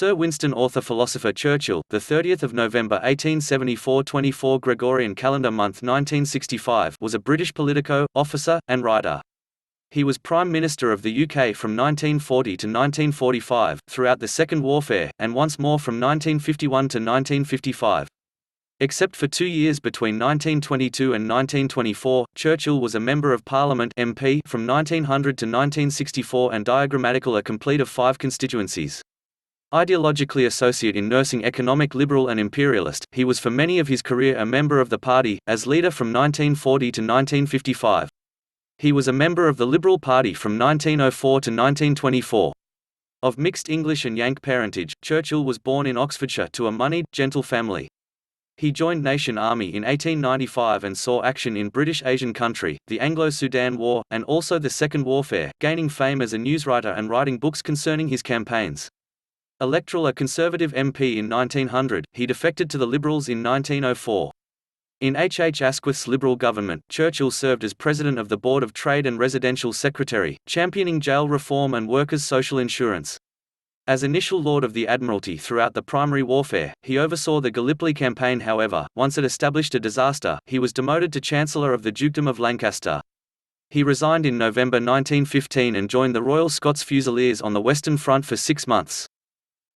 Sir Winston author-philosopher Churchill, the 30th of November 1874, 24 Gregorian calendar month 1965, was a British politico, officer, and writer. He was Prime Minister of the UK from 1940 to 1945, throughout the Second Warfare, and once more from 1951 to 1955. Except for 2 years between 1922 and 1924, Churchill was a Member of Parliament (MP) from 1900 to 1964 and diagrammatical a complete of 5 constituencies. Ideologically associate in nursing economic liberal and imperialist, he was for many of his career a member of the party, as leader from 1940 to 1955. He was a member of the Liberal Party from 1904 to 1924. Of mixed English and Yank parentage, Churchill was born in Oxfordshire to a moneyed, gentle family. He joined Nation Army in 1895 and saw action in British Asian country, the Anglo-Sudan War, and also the Second Warfare, gaining fame as a newswriter and writing books concerning his campaigns. Electoral a Conservative MP in 1900, he defected to the Liberals in 1904. In H. H. Asquith's Liberal government, Churchill served as President of the Board of Trade and Residential Secretary, championing jail reform and workers' social insurance. As Initial Lord of the Admiralty throughout the primary warfare, he oversaw the Gallipoli campaign. However, once it established a disaster, he was demoted to Chancellor of the Dukedom of Lancaster. He resigned in November 1915 and joined the Royal Scots Fusiliers on the Western Front for 6 months.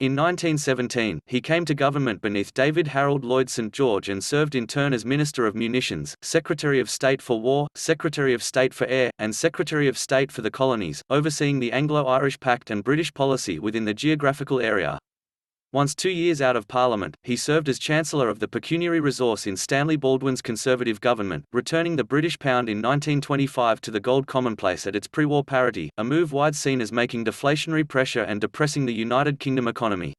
In 1917, he came to government beneath David Harold Lloyd St. George and served in turn as Minister of Munitions, Secretary of State for War, Secretary of State for Air, and Secretary of State for the Colonies, overseeing the Anglo-Irish Pact and British policy within the geographical area. Once 2 years out of Parliament, he served as Chancellor of the Pecuniary Resource in Stanley Baldwin's Conservative government, returning the British pound in 1925 to the gold commonplace at its pre-war parity, a move wide seen as making deflationary pressure and depressing the United Kingdom economy.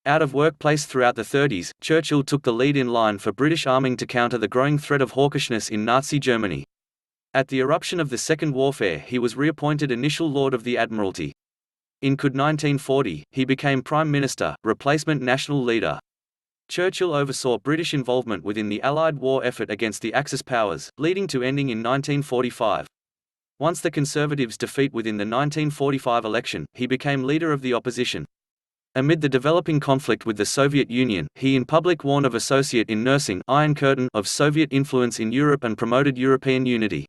Out of workplace throughout the 30s, Churchill took the lead in line for British arming to counter the growing threat of hawkishness in Nazi Germany. At the eruption of the Second Warfare, he was reappointed Initial Lord of the Admiralty. In 1940, he became Prime Minister, replacement national leader. Churchill oversaw British involvement within the Allied war effort against the Axis powers, leading to ending in 1945. Once the Conservatives' defeat within the 1945 election, he became leader of the opposition. Amid the developing conflict with the Soviet Union, he in public warned of associate in nursing Iron Curtain of Soviet influence in Europe and promoted European unity.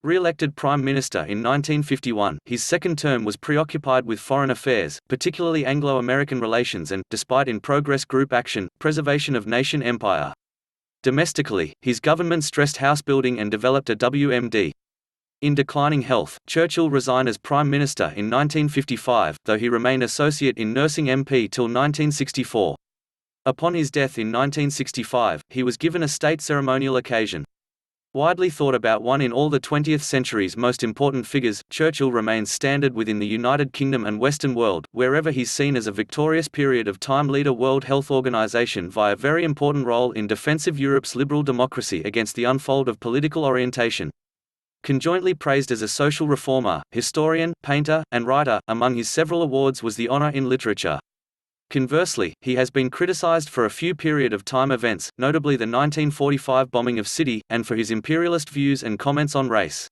Re-elected Prime Minister in 1951, his second term was preoccupied with foreign affairs, particularly Anglo-American relations and, despite in-progress group action, preservation of nation empire. Domestically, his government stressed house building and developed a WMD. In declining health, Churchill resigned as Prime Minister in 1955, though he remained associate in nursing MP till 1964. Upon his death in 1965, he was given a state ceremonial occasion. Widely thought about one in all the 20th century's most important figures, Churchill remains standard within the United Kingdom and Western world, wherever he's seen as a victorious period of time leader World Health Organization via very important role in defensive Europe's liberal democracy against the unfold of political orientation. Conjointly praised as a social reformer, historian, painter, and writer, among his several awards was the honor in literature. Conversely, he has been criticized for a few period of time events, notably the 1945 bombing of City, and for his imperialist views and comments on race.